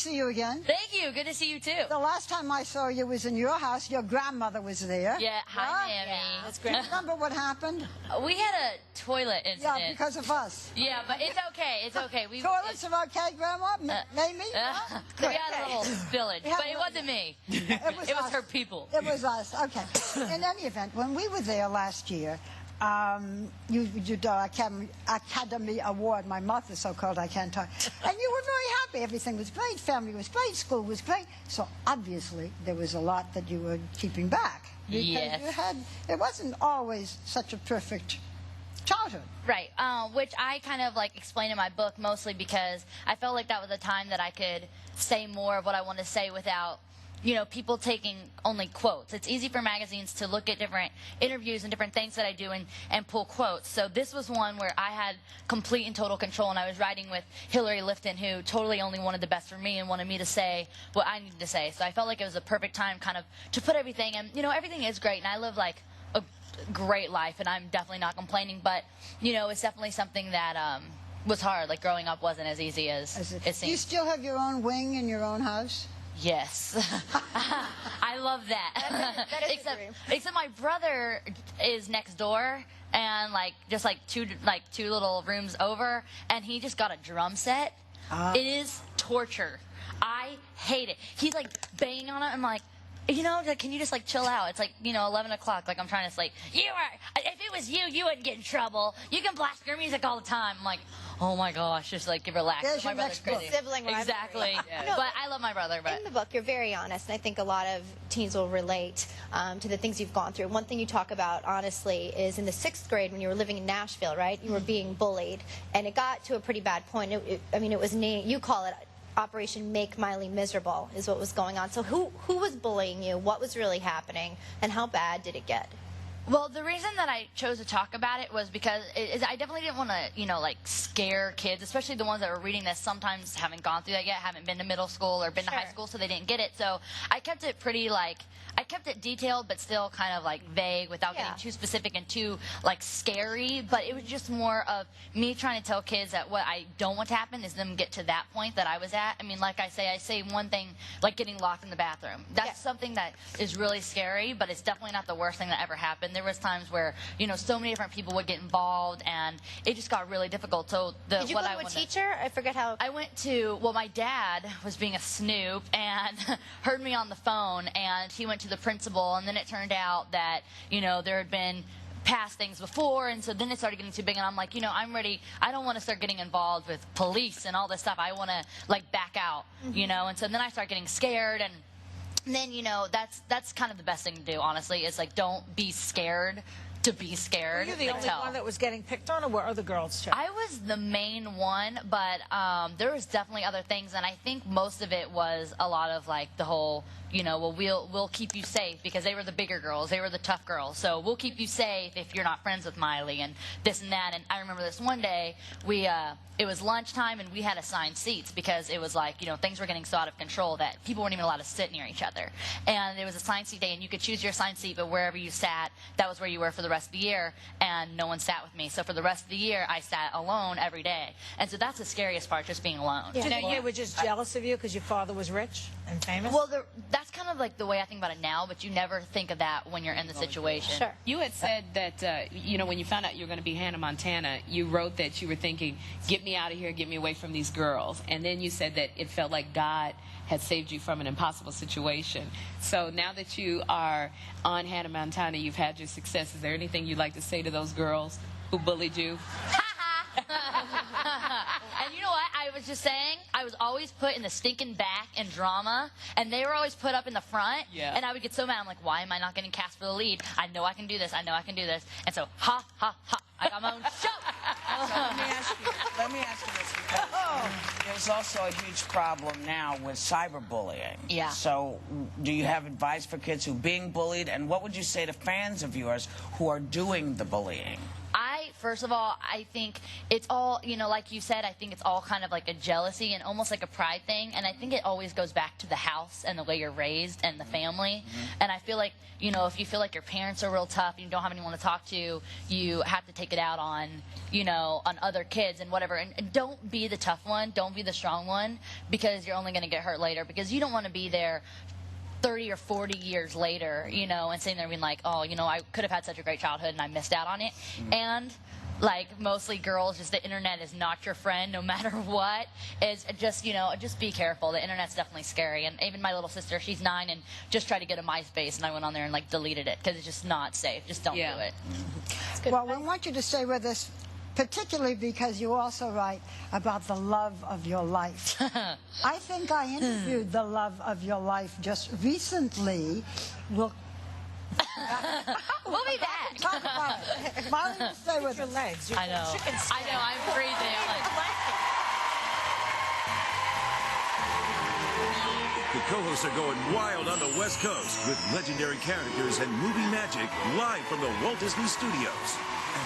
see you again. Thank you. Good to see you, too. The last time I saw you was in your house. Your grandmother was there. Yeah, hi, Mammy. Yeah, That's great. Remember what happened? We had a toilet incident. Yeah, because of us. Yeah, but it's okay. It's okay. Toilets are okay, Grandma? Maybe? We had a little spillage, but it wasn't me. It was us. her people. It was us. Okay. In any event, when we were there last year, you did Academy Award. My mouth is so cold I can't talk. And you were very happy. Everything was great. Family was great. School was great. So obviously there was a lot that you were keeping back. Because Yes. it wasn't always such a perfect childhood. Right, which I kind of like explain in my book mostly because I felt like that was a time that I could say more of what I want to say without, you know, people taking only quotes. It's easy for magazines to look at different interviews and different things that I do and pull quotes. So this was one where I had complete and total control, and I was writing with Hillary Lifton, who totally only wanted the best for me and wanted me to say what I needed to say. So I felt like it was a perfect time kind of to put everything, and, you know, everything is great, and I live like a great life, and I'm definitely not complaining, but, you know, it's definitely something that was hard. Like, growing up wasn't as easy as it seems. Do you still have your own wing in your own house? Yes. I love that. That is a dream. Except my brother is next door and just two little rooms over, and he just got a drum set. It is torture. I hate it. He's like banging on it. I'm like, you know, can you just like chill out? It's like, you know, 11 o'clock. Like, I'm trying to sleep. If it was you, you wouldn't get in trouble. You can blast your music all the time. I'm like, oh my gosh, just like relax. There's My your brother's next book. crazy. Sibling rivalry. Exactly. No, but I love my brother. But in the book, you're very honest, and I think a lot of teens will relate to the things you've gone through. One thing you talk about, honestly, is in the 6th grade when you were living in Nashville, right? You were being bullied, and it got to a pretty bad point. I mean, it was named, you call it Operation Make Miley Miserable is what was going on. So who was bullying you? What was really happening? And how bad did it get? Well, the reason that I chose to talk about it was because I definitely didn't want to, you know, like scare kids, especially the ones that were reading this sometimes haven't gone through that yet, haven't been to middle school or been to high school, so they didn't get it. So I kept it pretty I kept it detailed but still kind of like vague without getting too specific and too like scary. But it was just more of me trying to tell kids that what I don't want to happen is them get to that point that I was at. I mean, like I say one thing, like getting locked in the bathroom. That's something that is really scary, but it's definitely not the worst thing that ever happened. There was times where, you know, so many different people would get involved, and it just got really difficult. So Did you go to a teacher? I forget how. I went to, well, my dad was being a snoop and heard me on the phone, and he went to the principal, and then it turned out that, you know, there had been past things before, and so then it started getting too big, and I'm like, you know, I'm ready. I don't want to start getting involved with police and all this stuff. I want to like back out, you know. And so then I start getting scared, and then, you know, that's kind of the best thing to do, honestly, is like don't be scared to be scared. Were you the only one that was getting picked on, or were other girls too? I was the main one, but there was definitely other things, and I think most of it was a lot of like the whole, you know, well, we'll keep you safe, because they were the bigger girls, they were the tough girls, so we'll keep you safe if you're not friends with Miley, and this and that. And I remember this one day, it was lunchtime, and we had assigned seats because it was like, you know, things were getting so out of control that people weren't even allowed to sit near each other. And it was assigned seat day, and you could choose your assigned seat, but wherever you sat, that was where you were for the rest of the year, and no one sat with me. So for the rest of the year, I sat alone every day. And so that's the scariest part, just being alone. Yeah. You know, you were just jealous of you because your father was rich and famous? Well, that's kind of like the way I think about it now, but you never think of that when you're in the situation. Sure. You had said that, you know, when you found out you were going to be Hannah Montana, you wrote that you were thinking, get me out of here, get me away from these girls. And then you said that it felt like God had saved you from an impossible situation. So now that you are on Hannah Montana, you've had your success. Is there anything you'd like to say to those girls who bullied you? And you know what? I was just saying, I was always put in the stinking back in drama, and they were always put up in the front. Yeah. And I would get so mad. I'm like, why am I not getting cast for the lead? I know I can do this. I know I can do this. And so, ha, ha, ha. I got my own show. So let me ask you this, because there's also a huge problem now with cyberbullying. Yeah. So do you have advice for kids who are being bullied, and what would you say to fans of yours who are doing the bullying? I first of all, I think it's all, like you said, I think it's all kind of like a jealousy and almost like a pride thing. And I think it always goes back to the house and the way you're raised and the family. And I feel like, if you feel like your parents are real tough and you don't have anyone to talk to, you have to take it out on, on other kids and whatever. And don't be the tough one. Don't be the strong one, because you're only going to get hurt later, because you don't want to be there 30 or 40 years later, and sitting there being like, oh, I could have had such a great childhood and I missed out on it. And like mostly girls, just the internet is not your friend no matter what. Is just, just be careful. The internet's definitely scary. And even my little sister, she's 9 and just tried to get a MySpace, and I went on there and like deleted it because it's just not safe. Just don't do it. Well, we want you to stay with us, particularly because you also write about the love of your life. I think I interviewed the love of your life just recently. We'll be back. Talk about it. Molly will stay with Your us. legs. I know. I'm freezing. I'm like, The co-hosts are going wild on the West Coast with legendary characters and movie magic live from the Walt Disney Studios.